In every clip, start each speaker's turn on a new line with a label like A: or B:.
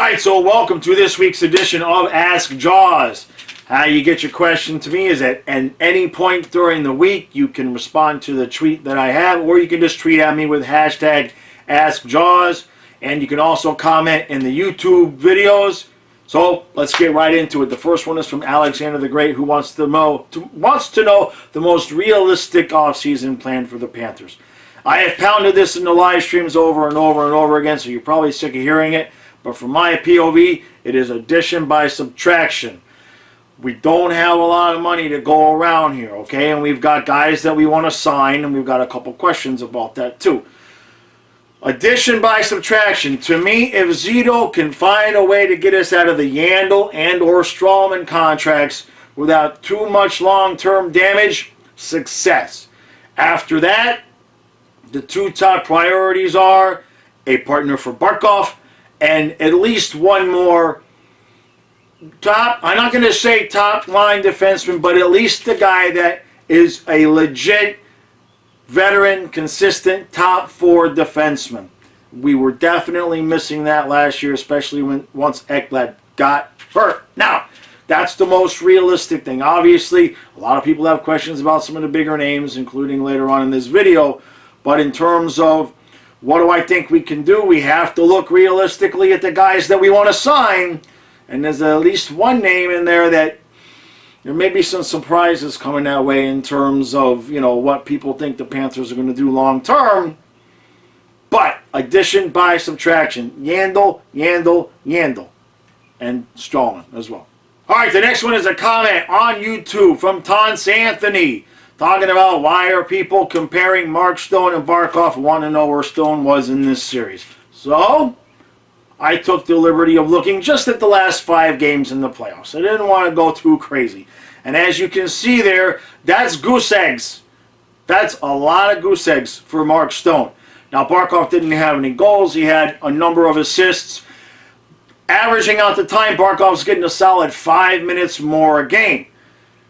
A: Alright, so welcome to this week's edition of Ask Jaws. How you get your question to me is at any point during the week. You can respond to the tweet that I have, or you can just tweet at me with hashtag AskJaws. And you can also comment in the YouTube videos. So let's get right into it. The first one is from Alexander the Great, who wants to know the most realistic offseason plan for the Panthers. I have pounded this in the live streams over and over and over again, so you're probably sick of hearing it. But from my POV, it is addition by subtraction. We don't have a lot of money to go around here, okay? And we've got guys that we want to sign, and we've got a couple questions about that too. Addition by subtraction. To me, if Zito can find a way to get us out of the Yandel and or Strawman contracts without too much long-term damage, success. After that, the two top priorities are a partner for Barkov and at least one more top, I'm not going to say top line defenseman, but at least the guy that is a legit veteran, consistent top four defenseman. We were definitely missing that last year, especially once Ekblad got hurt. Now, that's the most realistic thing. Obviously, a lot of people have questions about some of the bigger names, including later on in this video. But in terms of what do I think we can do, we have to look realistically at the guys that we want to sign. And there's at least one name in there that there may be some surprises coming that way in terms of, you know, what people think the Panthers are going to do long term. But addition by subtraction. Yandel, Yandel, Yandel. And Strawman as well. All right, the next one is a comment on YouTube from Tons Anthony, talking about why are people comparing Mark Stone and Barkov. Want to know where Stone was in this series. So I took the liberty of looking just at the last 5 games in the playoffs. I didn't want to go too crazy. And as you can see there, that's goose eggs. That's a lot of goose eggs for Mark Stone. Now, Barkov didn't have any goals. He had a number of assists. Averaging out the time, Barkov's getting a solid 5 minutes more a game.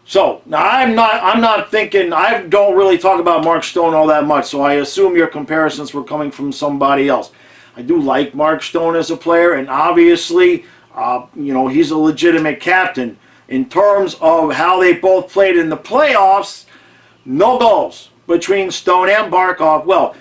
A: So, now I'm not thinking, I don't really talk about Mark Stone all that much, so I assume your comparisons were coming from somebody else. I do like Mark Stone as a player, and obviously, you know, he's a legitimate captain. In terms of how they both played in the playoffs, no goals between Stone and Barkov. Well,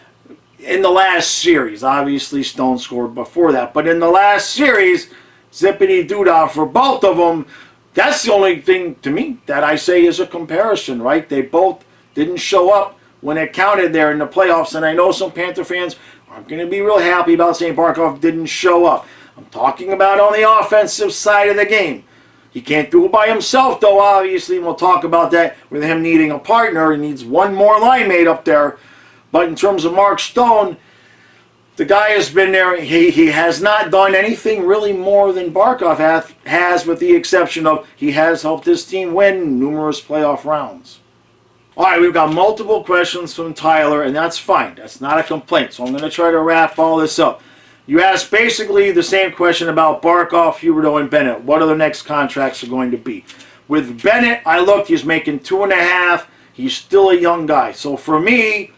A: in the last series, obviously Stone scored before that, but in the last series, zippity-doo-dah for both of them. That's the only thing to me that I say is a comparison, right? They both didn't show up when it counted there in the playoffs, and I know some Panther fans aren't going to be real happy about saying Barkov didn't show up. I'm talking about on the offensive side of the game. He can't do it by himself, though, obviously, and we'll talk about that with him needing a partner. He needs one more line mate up there. But in terms of Mark Stone, the guy has been there. He has not done anything really more than Barkov has, with the exception of he has helped his team win numerous playoff rounds. All right, we've got multiple questions from Tyler, and that's fine. That's not a complaint, so I'm going to try to wrap all this up. You asked basically the same question about Barkov, Huberdeau, and Bennett. What are the next contracts are going to be? With Bennett, I looked, he's making 2.5. He's still a young guy. So for me,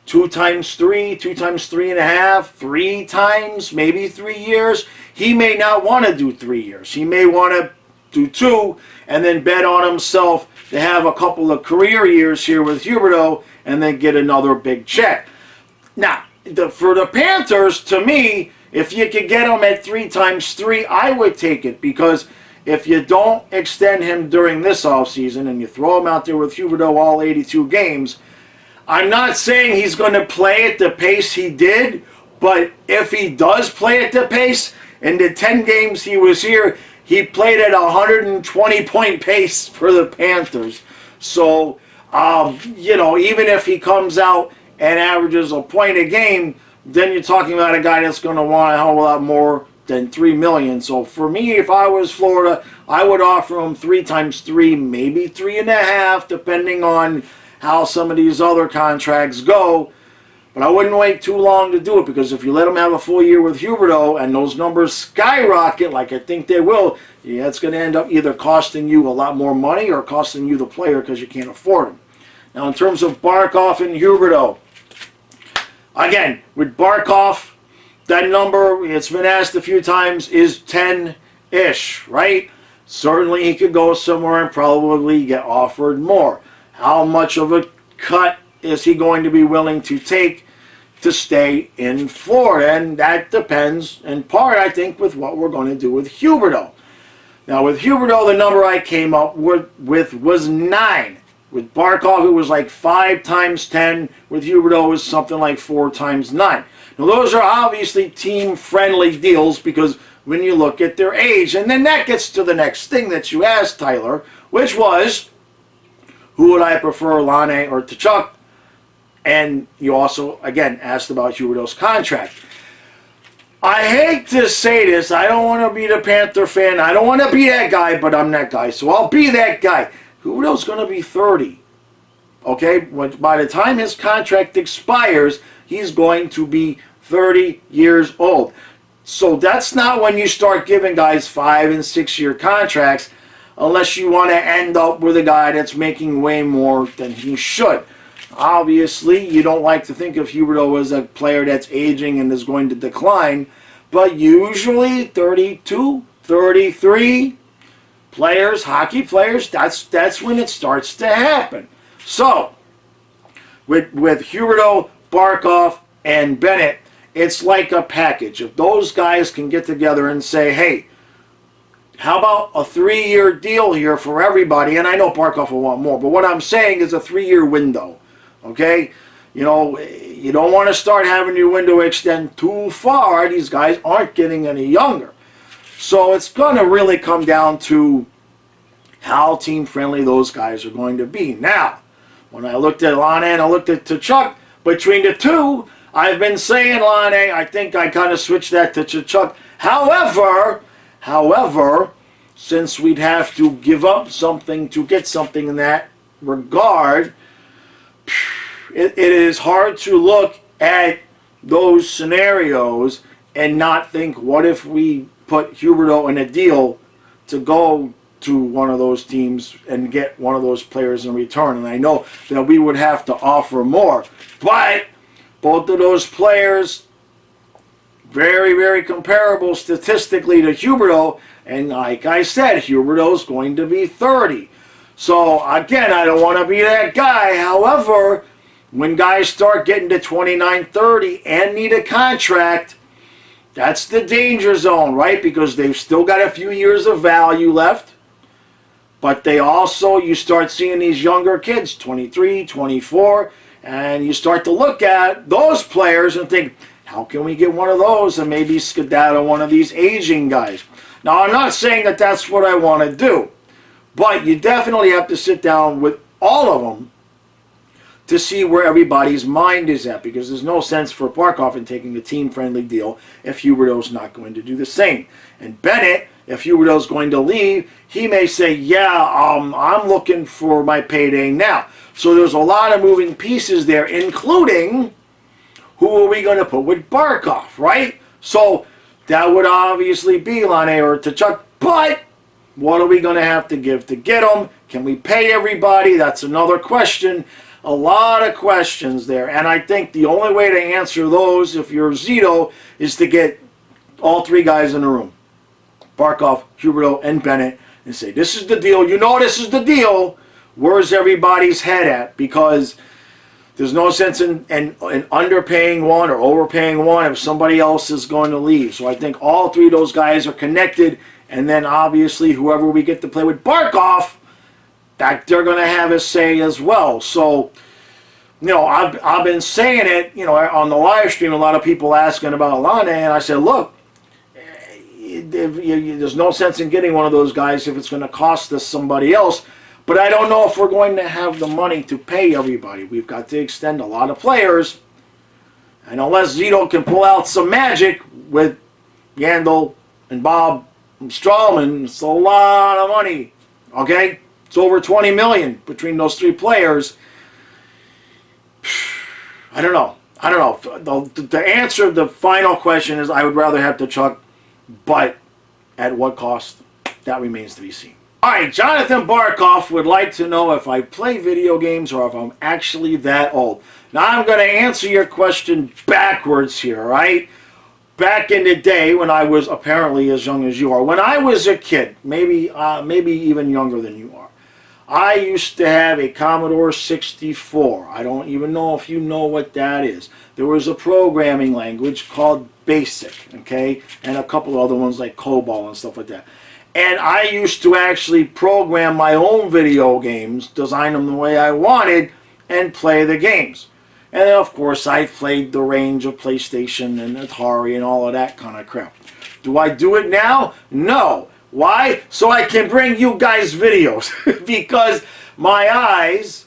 A: 2 times 3, 2 times 3.5, 3 times, maybe 3 years. He may not want to do 3 years. He may want to do 2 and then bet on himself to have a couple of career years here with Huberdeau and then get another big check. Now, for the Panthers, to me, if you could get him at 3 times 3, I would take it, because if you don't extend him during this offseason and you throw him out there with Huberdeau all 82 games, I'm not saying he's going to play at the pace he did, but if he does play at the pace, in the 10 games he was here, he played at a 120-point pace for the Panthers. So, you know, even if he comes out and averages a point a game, then you're talking about a guy that's going to want a hell of a lot more than $3 million. So for me, if I was Florida, I would offer him 3 times 3, maybe 3.5, depending on how some of these other contracts go. But I wouldn't wait too long to do it, because if you let him have a full year with Huberdeau and those numbers skyrocket, like I think they will, yeah, it's going to end up either costing you a lot more money or costing you the player because you can't afford him. Now, in terms of Barkov and Huberdeau, again, with Barkov, that number, it's been asked a few times, is 10-ish, right? Certainly he could go somewhere and probably get offered more. How much of a cut is he going to be willing to take to stay in Florida? And that depends in part, I think, with what we're going to do with Huberdeau. Now with Huberdeau, the number I came up with was 9. With Barkov, it was like 5 times 10. With Huberdeau, it was something like 4 times 9. Now those are obviously team-friendly deals because when you look at their age. And then that gets to the next thing that you asked, Tyler, which was, who would I prefer, Laine or Tkachuk? And you also, again, asked about Huberdeau's contract. I hate to say this. I don't want to be the Panther fan. I don't want to be that guy, but I'm that guy. So I'll be that guy. Huberdeau's going to be 30. Okay? By the time his contract expires, he's going to be 30 years old. So that's not when you start giving guys 5- and 6-year contracts unless you want to end up with a guy that's making way more than he should. Obviously, you don't like to think of Huberdeau as a player that's aging and is going to decline, but usually 32, 33 players, hockey players, that's when it starts to happen. So, with Huberdeau, Barkov, and Bennett, it's like a package. If those guys can get together and say, hey, how about a 3-year deal here for everybody? And I know Barkov will want more, but what I'm saying is a 3-year window. Okay? You know, you don't want to start having your window extend too far. These guys aren't getting any younger. So it's going to really come down to how team-friendly those guys are going to be. Now, when I looked at Laine and I looked at Tkachuk, between the two, I've been saying Laine. I think I kind of switched that to Tkachuk. However, since we'd have to give up something to get something in that regard, it is hard to look at those scenarios and not think, what if we put Huberdeau in a deal to go to one of those teams and get one of those players in return? And I know that we would have to offer more, but both of those players, very, very comparable statistically to Huberdeau. And like I said, Huberdeau's going to be 30. So, again, I don't want to be that guy. However, when guys start getting to 29, 30 and need a contract, that's the danger zone, right? Because they've still got a few years of value left. But they also, you start seeing these younger kids, 23, 24, and you start to look at those players and think, how can we get one of those and maybe skedaddle one of these aging guys? Now, I'm not saying that that's what I want to do, but you definitely have to sit down with all of them to see where everybody's mind is at, because there's no sense for Barkov in taking a team-friendly deal if Huberdeau's not going to do the same. And Bennett, if Huberdeau's going to leave, he may say, yeah, I'm looking for my payday now. So there's a lot of moving pieces there, including who are we going to put with Barkov, right? So that would obviously be Laine or Tkachuk, but what are we going to have to give to get them? Can we pay everybody? That's another question. A lot of questions there, and I think the only way to answer those, if you're Zito, is to get all 3 guys in the room, Barkov, Huberdeau, and Bennett, and say, this is the deal. You know this is the deal. Where's everybody's head at? Because there's no sense in underpaying one or overpaying one if somebody else is going to leave. So I think all 3 of those guys are connected, and then obviously whoever we get to play with Barkov, that they're going to have a say as well. So, you know, I've been saying it, you know, on the live stream, a lot of people asking about Laine, and I said, look, there's no sense in getting one of those guys if it's going to cost us somebody else. But I don't know if we're going to have the money to pay everybody. We've got to extend a lot of players. And unless Zito can pull out some magic with Yandel and Bob and Strawman, it's a lot of money. Okay? It's over $20 million between those 3 players. I don't know. The answer, the final question is, I would rather have Tkachuk, but at what cost? That remains to be seen. All right, Jonathan Barkov would like to know if I play video games or if I'm actually that old. Now, I'm going to answer your question backwards here, all right? back in the day when I was apparently as young as you are, when I was a kid, maybe even younger than you are, I used to have a Commodore 64. I don't even know if you know what that is. There was a programming language called BASIC, okay, and a couple other ones like COBOL and stuff like that. And I used to actually program my own video games, design them the way I wanted, and play the games. And then, of course, I played the range of PlayStation and Atari and all of that kind of crap. Do I do it now? No. Why? So I can bring you guys videos. Because my eyes,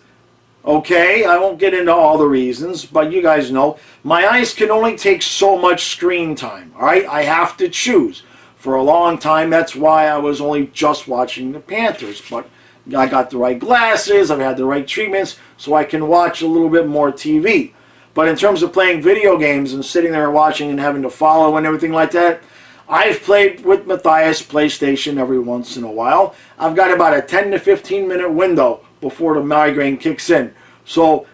A: okay, I won't get into all the reasons, but you guys know, my eyes can only take so much screen time, all right? I have to choose. For a long time, that's why I was only just watching the Panthers. But I got the right glasses, I've had the right treatments, so I can watch a little bit more TV. But in terms of playing video games and sitting there and watching and having to follow and everything like that, I've played with Matthias PlayStation every once in a while. I've got about a 10 to 15 minute window before the migraine kicks in. So,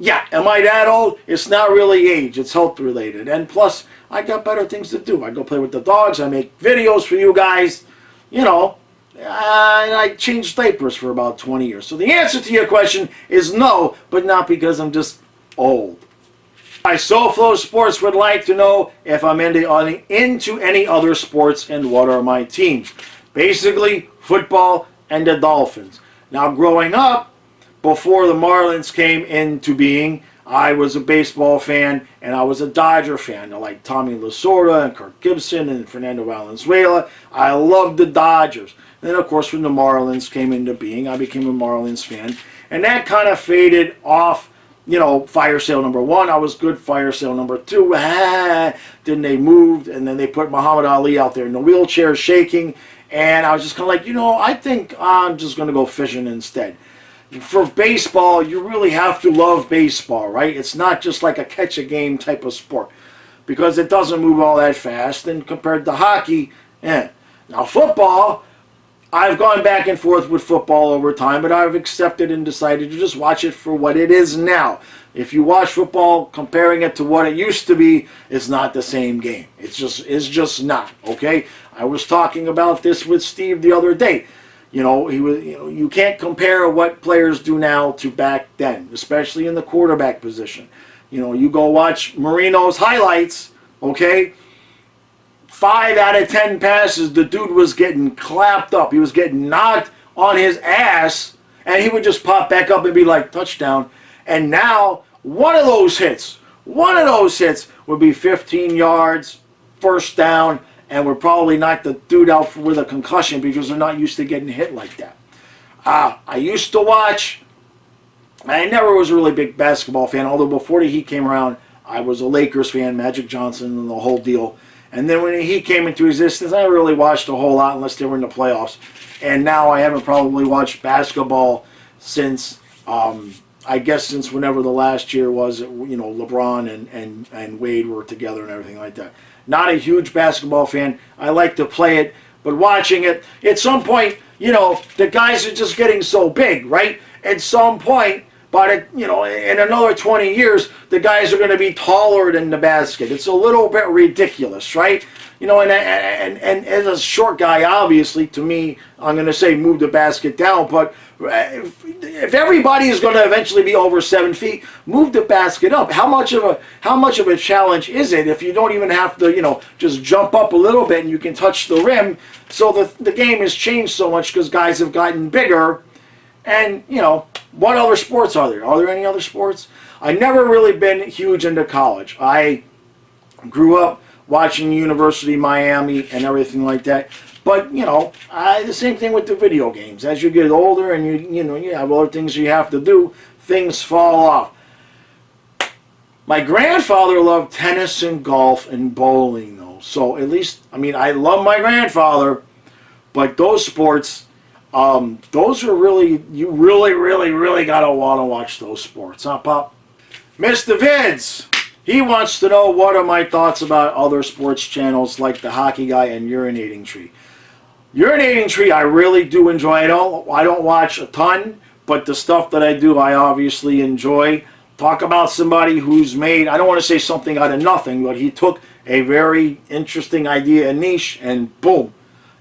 A: yeah, am I that old? It's not really age, it's health related. And plus, I got better things to do. I go play with the dogs, I make videos for you guys, you know. I changed diapers for about 20 years. So the answer to your question is no, but not because I'm just old. My SoFlo Sports would like to know if I'm into any other sports and what are my teams. Basically, football and the Dolphins. Now, growing up, before the Marlins came into being, I was a baseball fan and I was a Dodger fan. I like Tommy Lasorda and Kirk Gibson and Fernando Valenzuela. I loved the Dodgers. And then, of course, when the Marlins came into being, I became a Marlins fan. And that kind of faded off. You know, fire sale number 1, I was good. Fire sale number 2, then they moved, and then they put Muhammad Ali out there in the wheelchair shaking, and I was just kind of like, you know, I think I'm just going to go fishing instead. For baseball, you really have to love baseball, right? It's not just like a catch-a-game type of sport, because it doesn't move all that fast, and compared to hockey, Now, football, I've gone back and forth with football over time, but I've accepted and decided to just watch it for what it is now. If you watch football, comparing it to what it used to be, it's not the same game. It's just not, okay? I was talking about this with Steve the other day. You know, you can't compare what players do now to back then, especially in the quarterback position. You know, you go watch Marino's highlights, okay? 5 out of 10 passes, the dude was getting clapped up. He was getting knocked on his ass, and he would just pop back up and be like, touchdown. And now, one of those hits would be 15 yards, first down, and would probably knock the dude out with a concussion because they're not used to getting hit like that. I used to watch, I never was a really big basketball fan, although before the Heat came around, I was a Lakers fan, Magic Johnson and the whole deal. And then when he came into existence, I really watched a whole lot unless they were in the playoffs. And now I haven't probably watched basketball since, I guess since whenever the last year was, you know, LeBron and Wade were together and everything like that. Not a huge basketball fan. I like to play it, but watching it, at some point, you know, the guys are just getting so big, right? At some point, but you know, in another 20 years, the guys are going to be taller than the basket. It's a little bit ridiculous, right? You know, and as a short guy, obviously, to me, I'm going to say move the basket down. But if everybody is going to eventually be over 7 feet, move the basket up. How much of a challenge is it if you don't even have to, you know, just jump up a little bit and you can touch the rim? So the game has changed so much because guys have gotten bigger. And, you know, what other sports are there? Are there any other sports? I've never really been huge into college. I grew up watching University of Miami and everything like that. But, you know, the same thing with the video games. As you get older and you have other things you have to do, things fall off. My grandfather loved tennis and golf and bowling, though. So at least, I mean, I love my grandfather, but those sports... those are really, you really gotta want to watch those sports, huh, Pop? Mr. Vids, he wants to know what are my thoughts about other sports channels like the Hockey Guy and Urinating Tree. Urinating Tree, I really do enjoy. I don't watch a ton, but the stuff that I do, I obviously enjoy. Talk about somebody who's made, I don't want to say something out of nothing, but he took a very interesting idea and niche, and boom,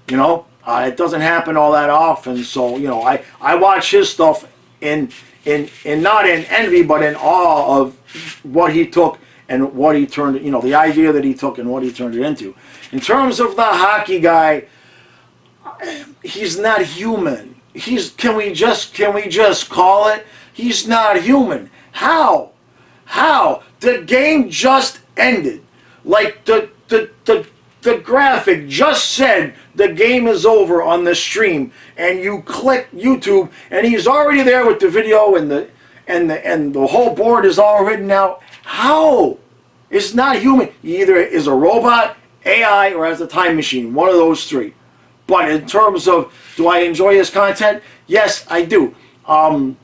A: you know, it doesn't happen all that often. So, you know, I watch his stuff in not in envy, but in awe of what he took and what he turned, you know, the idea that he took and what he turned it into. In terms of the hockey guy, he's not human. Can we just call it? He's not human. How? The game just ended. Like the graphic just said the game is over on the stream, and you click YouTube and he's already there with the video, and the whole board is all written out. How? It's not human. He either is a robot, AI, or has a time machine. One of those three. But in terms of, do I enjoy his content? Yes, I do. I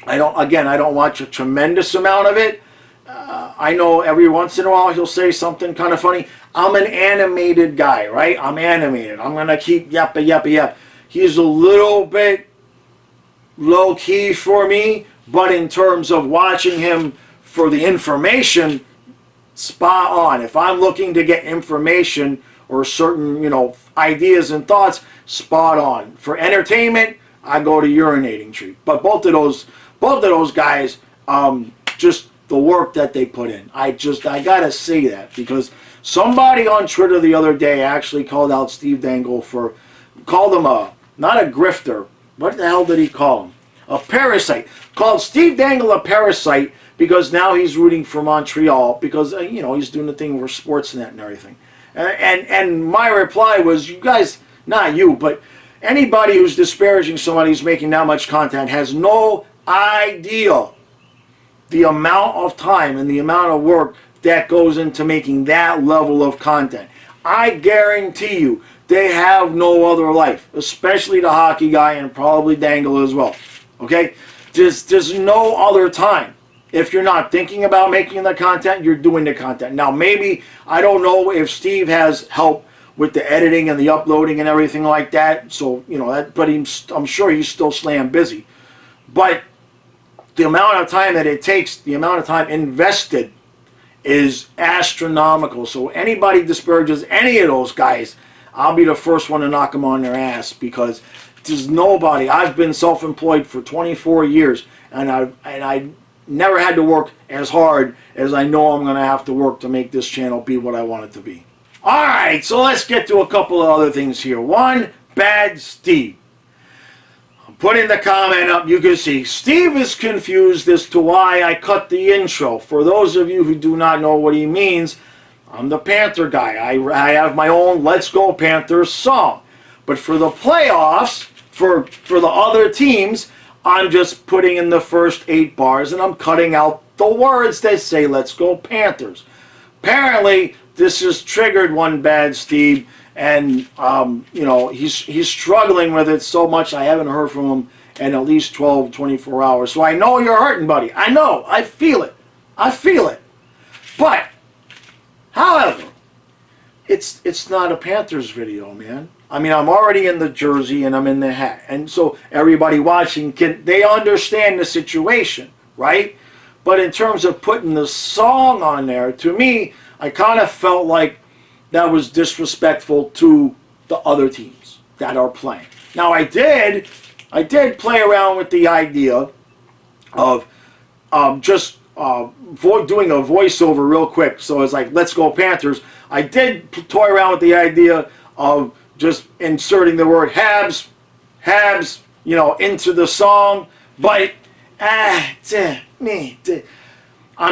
A: don't watch a tremendous amount of it. I know every once in a while he'll say something kind of funny. I'm an animated guy, right? I'm animated. I'm going to keep yap. He's a little bit low-key for me, but in terms of watching him for the information, spot on. If I'm looking to get information or certain, you know, ideas and thoughts, spot on. For entertainment, I go to Urinating Tree. But both of those guys, just the work that they put in. I gotta say that, because somebody on Twitter the other day actually called out Steve Dangle called him not a grifter. What the hell did he call him? A parasite. Called Steve Dangle a parasite because now he's rooting for Montreal because, you know, he's doing the thing for Sportsnet and everything. And my reply was, you guys, not you, but anybody who's disparaging somebody who's making that much content has no idea the amount of time and the amount of work that goes into making that level of content. I guarantee you they have no other life, especially the hockey guy and probably Dangle as well. Okay? There's no other time. If you're not thinking about making the content, you're doing the content. Now, maybe, I don't know if Steve has help with the editing and the uploading and everything like that. So, you know, but I'm sure he's still slam busy. But the amount of time that it takes, the amount of time invested is astronomical. So anybody disparages any of those guys, I'll be the first one to knock them on their ass, because there's nobody. I've been self-employed for 24 years, and I never had to work as hard as I know I'm going to have to work to make this channel be what I want it to be. Alright, so let's get to a couple of other things here. One, Bad Steve. I'm putting the comment up. You can see Steve is confused as to why I cut the intro. For those of you who do not know what he means, I'm the Panther guy. I have my own Let's Go Panthers song. But for the playoffs, for the other teams, I'm just putting in the first 8 bars and I'm cutting out the words that say Let's Go Panthers. Apparently, this has triggered one Bad Steve, and you know, he's struggling with it so much I haven't heard from him in at least 12, 24 hours. So I know you're hurting, buddy. I know. I feel it. I feel it. But, however, it's not a Panthers video, man. I mean, I'm already in the jersey and I'm in the hat. And so everybody watching, they understand the situation, right? But in terms of putting the song on there, to me, I kind of felt like that was disrespectful to the other teams that are playing. Now, I did play around with the idea of just doing a voiceover real quick. So it's like, Let's Go Panthers. I did toy around with the idea of just inserting the word Habs, you know, into the song. But, I'm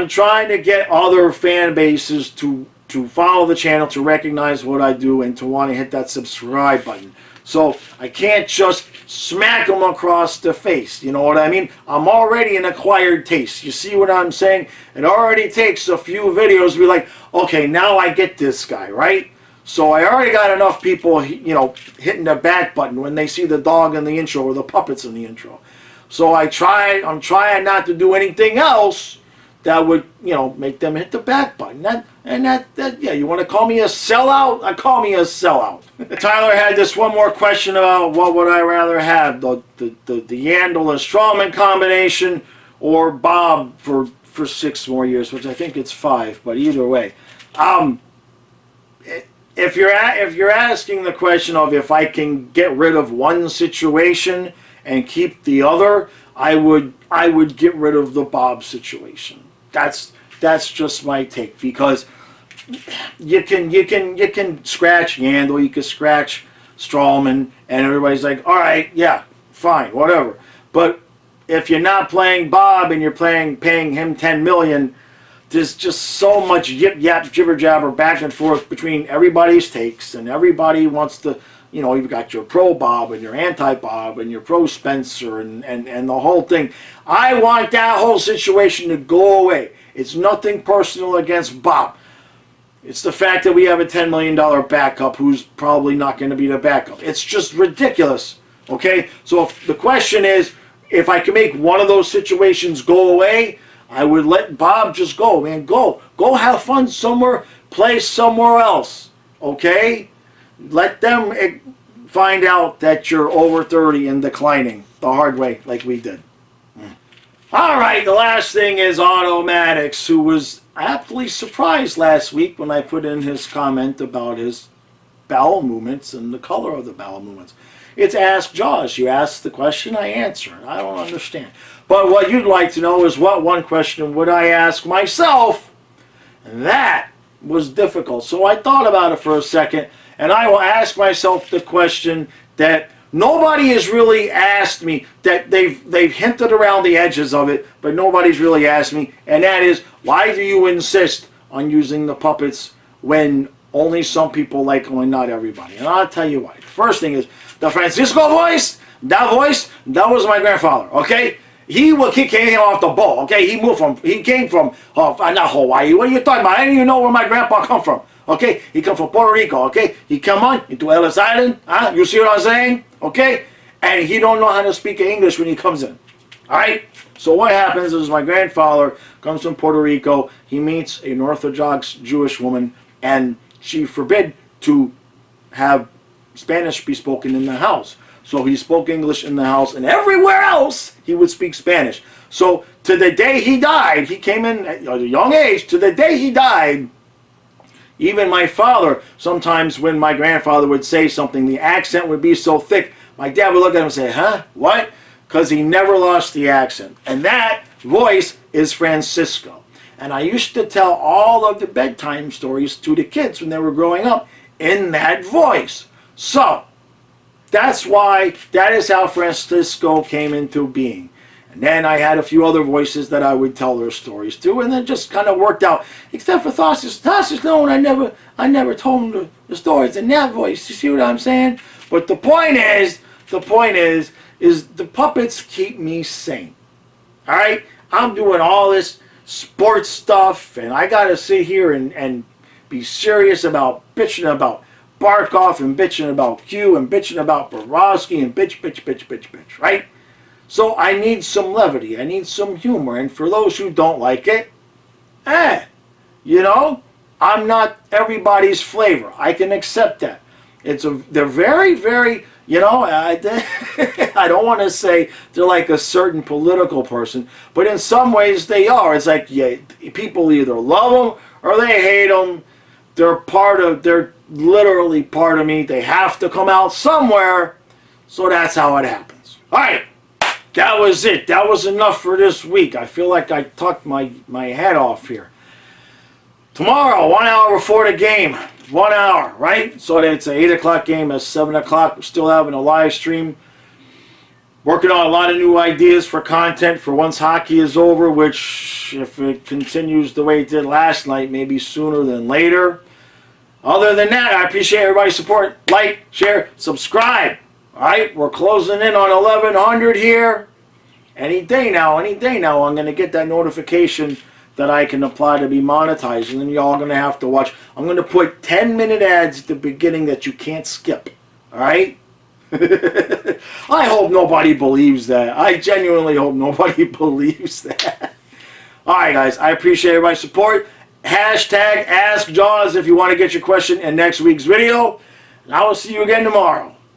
A: trying to get other fan bases to follow the channel, to recognize what I do, and to want to hit that subscribe button. So I can't just smack them across the face, you know what I mean? I'm already an acquired taste. You see what I'm saying? It already takes a few videos to be like, okay, now I get this guy, right? So I already got enough people, you know, hitting the back button when they see the dog in the intro or the puppets in the intro. So I'm trying not to do anything else that would, you know, make them hit the back button. Yeah, you want to call me a sellout? I call me a sellout. Tyler had this one more question about what would I rather have, the Yandel Strawman combination or Bob for 6 more years, which I think it's 5, but either way. if you're asking the question of if I can get rid of one situation and keep the other, I would get rid of the Bob situation. That's just my take, because you can scratch Yandel, you can scratch Strawman, and everybody's like, all right, yeah, fine, whatever. But if you're not playing Bob and you're paying him $10 million, there's just so much yip yap jibber jabber back and forth between everybody's takes, and everybody wants to, you know, you've got your pro Bob and your anti Bob and your pro Spencer and the whole thing. I want that whole situation to go away. It's nothing personal against Bob. It's the fact that we have a $10 million backup who's probably not going to be the backup. It's just ridiculous. Okay? So if the question is, if I can make one of those situations go away, I would let Bob just go, man. Go have fun somewhere, play somewhere else. Okay? Let them find out that you're over 30 and declining the hard way like we did. All right, the last thing is Automatics, who was aptly surprised last week when I put in his comment about his bowel movements and the color of the bowel movements. It's Ask Jaws. You ask the question, I answer it. I don't understand. But what you'd like to know is, what one question would I ask myself? And that was difficult. So I thought about it for a second, and I will ask myself the question that nobody has really asked me, that they've hinted around the edges of it, but nobody's really asked me, and that is, why do you insist on using the puppets when only some people like them and not everybody? And I'll tell you why. The first thing is, the Francisco voice, that was my grandfather, okay? He came off the boat, okay? He came from, not Hawaii. What are you talking about? I didn't even know where my grandpa come from, okay? He come from Puerto Rico, okay? He come on into Ellis Island, huh? You see what I'm saying? Okay? And he don't know how to speak English when he comes in, all right? So what happens is, my grandfather comes from Puerto Rico. He meets an Orthodox Jewish woman, and she forbid to have Spanish be spoken in the house. So he spoke English in the house, and everywhere else he would speak Spanish. So to the day he died, he came in at a young age, to the day he died, even my father, sometimes when my grandfather would say something, the accent would be so thick, my dad would look at him and say, huh, what? Because he never lost the accent. And that voice is Francisco. And I used to tell all of the bedtime stories to the kids when they were growing up in that voice. So that's why, that is how Francisco came into being. And then I had a few other voices that I would tell their stories to, and then just kind of worked out. Except for Thassis, no, I never told him the stories in that voice. You see what I'm saying? But the point is the puppets keep me sane. All right? I'm doing all this sports stuff, and I got to sit here and be serious about bitching about Barkov and bitching about Q and bitching about Borowski and bitch, right? So I need some levity. I need some humor. And for those who don't like it, you know, I'm not everybody's flavor. I can accept that. They're very, very, you know, I don't want to say they're like a certain political person, but in some ways they are. It's like, yeah, people either love them or they hate them. They're literally part of me. They have to come out somewhere, so that's how it happens. All right, that was it. That was enough for this week. I feel like I talked my head off here. Tomorrow, 1 hour before the game, 1 hour, right? So it's an 8 o'clock game, at 7 o'clock. We're still having a live stream. Working on a lot of new ideas for content for once hockey is over, which, if it continues the way it did last night, maybe sooner than later. Other than that, I appreciate everybody's support. Like, share, subscribe. All right, we're closing in on 1,100 here. Any day now, I'm going to get that notification that I can apply to be monetized, and then y'all are going to have to watch. I'm going to put 10-minute ads at the beginning that you can't skip. All right? I hope nobody believes that. I genuinely hope nobody believes that. All right, guys. I appreciate everybody's support. Hashtag AskJaws if you want to get your question in next week's video. And I will see you again tomorrow.